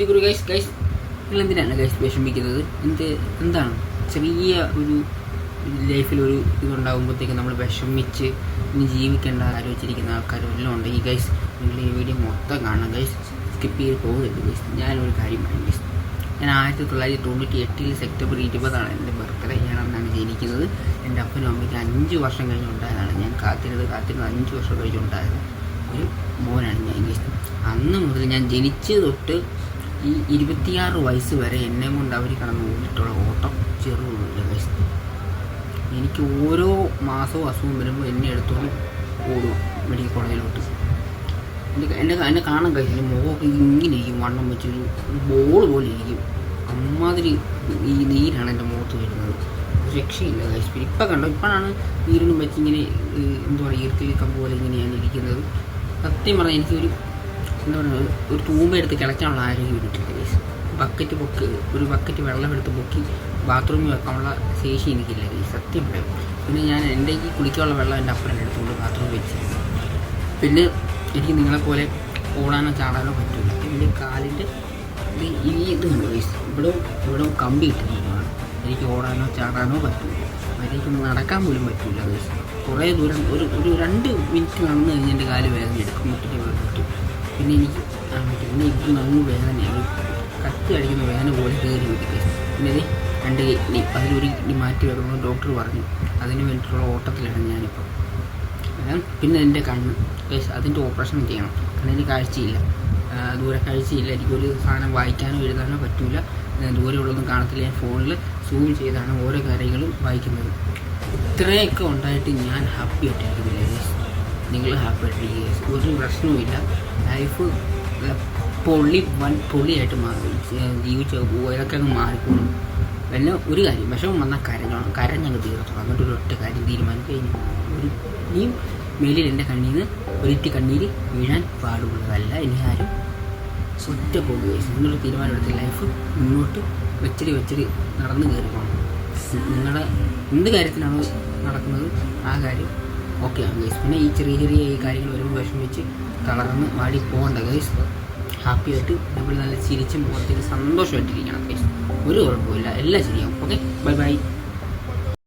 ഗുരു guys നിങ്ങൾ എന്തിനാണ് guys വിഷമിക്കുന്നത്? എന്താണ് ചെറിയ ഒരു ലൈഫിലൊരു ഇതുണ്ടാകുമ്പോഴത്തേക്ക് നമ്മൾ വിഷമിച്ച് ഇനി ജീവിക്കേണ്ട ആലോചിച്ചിരിക്കുന്ന ആൾക്കാരെല്ലാം ഉണ്ടെങ്കിൽ ഗൈസ് നിങ്ങൾ ഈ വീഡിയോ മൊത്തം കാണണം ഗൈസ്, സ്കിപ്പ് ചെയ്ത് പോകരുത് ഗൈസ്. ഞാനൊരു കാര്യം പറയും ഗൈസ്, ഞാൻ 1998 സെപ്റ്റംബർ 20 എൻ്റെ ബർത്ത്ഡേ. ഞാൻ അന്നാണ് ജനിക്കുന്നത്. എൻ്റെ അപ്പനും അമ്മയ്ക്ക് 5 വർഷം കഴിഞ്ഞുണ്ടായതാണ്. ഞാൻ കാത്തിരുന്ന് 5 വർഷം കഴിഞ്ഞുണ്ടായത് ഒരു മോനാണ് ഞാൻ ഗൈസ്. അന്ന് മുതൽ ഞാൻ ജനിച്ച് തൊട്ട് ഈ 26 വയസ്സ് വരെ എന്നെ കൊണ്ട് അവർ കടന്ന് ഓടിയിട്ടുള്ള ഓട്ടം ചെറുതുമില്ല ഗൈസ്. എനിക്ക് ഓരോ മാസവും അസുഖം വരുമ്പോൾ എന്നെ എടുത്തോണ്ട് ഓടും മെഡിക്കൽ കോളേജിലോട്ട്. എന്നെ കാണാൻ കഴിച്ചില്ല, മുഖമൊക്കെ ഇങ്ങനെ ഇരിക്കും, വണ്ണം വെച്ചൊരു ബോൾ പോലെ ഇരിക്കും. അമ്മാതിരി ഈ നീരാണ് എൻ്റെ മുഖത്ത് വരുന്നത്, രക്ഷയില്ല ഗൈസ്. ഇപ്പം കണ്ടോ, ഇപ്പോഴാണ് നീരിനും വെച്ച് ഇങ്ങനെ എന്താ പറയുക ഈർക്കിൽ കമ്പ് പോലെ ഇങ്ങനെയാണ് ഇരിക്കുന്നത്. സത്യം പറഞ്ഞാൽ എനിക്കൊരു എന്താ പറയുക ഒരു തൂമ്പെടുത്ത് കിളയ്ക്കാനുള്ള ആരോഗ്യം കിട്ടില്ല ഗൈസ്. ഒരു ബക്കറ്റ് വെള്ളം എടുത്ത് പൊക്കി ബാത്റൂമിൽ വെക്കാനുള്ള ശേഷി എനിക്കില്ല ഗൈസ്, സത്യം പറയാം. പിന്നെ ഞാൻ എൻ്റെ ഈ കുളിക്കാനുള്ള വെള്ളം എൻ്റെ അപ്പുറം എടുത്തുകൊണ്ട് ബാത്റൂമിൽ വെച്ച്. പിന്നെ എനിക്ക് നിങ്ങളെപ്പോലെ ഓടാനോ ചാടാനോ പറ്റില്ല. എൻ്റെ കാലിൻ്റെ ഈ ഇത് കണ്ടു ഗൈസ്, ഇവിടെ കമ്പി ഇട്ടിട്ടുള്ളതാണ്. എനിക്ക് ഓടാനോ ചാടാനോ പറ്റില്ല, എനിക്ക് നടക്കാൻ പോലും പറ്റില്ല ഗൈസ്. കുറേ ദൂരം ഒരു 2 മിനിറ്റ് നടന്നു കഴിഞ്ഞ് എൻ്റെ കാല് വേദന എടുക്കും, മുട്ടിൻ്റെ വേദന. പിന്നെ എനിക്ക് ഇത് നങ്ങ് വേദനയാണ്, കത്തി അടിക്കുന്ന വേദന പോലെ കയറി വിട്ടു. പിന്നെ ഇത് 2 കിഡ്നി, അതിലൊരു കിഡ്നി മാറ്റി വെക്കണമെന്ന് ഡോക്ടർ പറഞ്ഞു. അതിന് വേണ്ടിയിട്ടുള്ള ഓട്ടത്തിലാണ് ഞാനിപ്പോൾ. പിന്നെ എൻ്റെ കണ്ണ് ഗൈസ്, അതിൻ്റെ ഓപ്പറേഷൻ ചെയ്യണം. കണ്ണിന് കാഴ്ചയില്ല, ദൂരെ കാഴ്ചയില്ല. എനിക്കൊരു സാധനം വായിക്കാനോ എഴുതാനോ പറ്റില്ല, ദൂരെയുള്ളതൊന്നും കാണത്തില്ല. ഞാൻ ഫോണിൽ സൂം ചെയ്താണ് ഓരോ കാര്യങ്ങളും വായിക്കുന്നത്. ഇത്രയൊക്കെ ഉണ്ടായിട്ട് ഞാൻ ഹാപ്പി ആയിട്ടിരിക്കുന്നില്ല ഗൈസ്. നിങ്ങൾ ഹാപ്പി ആയിട്ടിരിക്കുക ഗൈസ്, ഒരു പ്രശ്നവുമില്ല. ലൈഫ് പൊള്ളിയായിട്ട് മാറി ജീവിച്ച ഇതൊക്കെ അങ്ങ് മാറിക്കോളും. എല്ലാം ഒരു കാര്യം വിഷമം വന്നാൽ കരഞ്ഞങ്ങ് തീർത്തോളാം. എന്നിട്ട് ഒരൊറ്റ കാര്യം തീരുമാനിക്കഴിഞ്ഞു, ഇനിയും മേലിൽ എൻ്റെ കണ്ണിൽ നിന്ന് ഒരിറ്റ് കണ്ണീര് വീഴാൻ പാടുള്ളതല്ല. ഇനി ആരും ഒറ്റ പോകുക. നിങ്ങളൊരു തീരുമാനമെടുത്ത ലൈഫ് മുന്നോട്ട് വെച്ചടി നടന്ന് കയറിക്കോണം. നിങ്ങളുടെ എന്ത് കാര്യത്തിനാണോ നടക്കുന്നത് ആ കാര്യം ഓക്കെ ആണ് ഗൈസ്. പിന്നെ ഈ ചെറിയ ഈ കാര്യങ്ങൾ വരുമ്പോൾ വിഷമിച്ച് തളർന്ന് വാടി പോകണ്ട ഗൈസ്. ഹാപ്പി ആയിട്ട് നമ്മൾ നല്ല ചിരിച്ചും മുഖത്തേക്ക് സന്തോഷമായിട്ടിരിക്കണം ഗൈസ്. ഒരു കുഴപ്പമില്ല, എല്ലാം ശരിയാവും. Okay, by.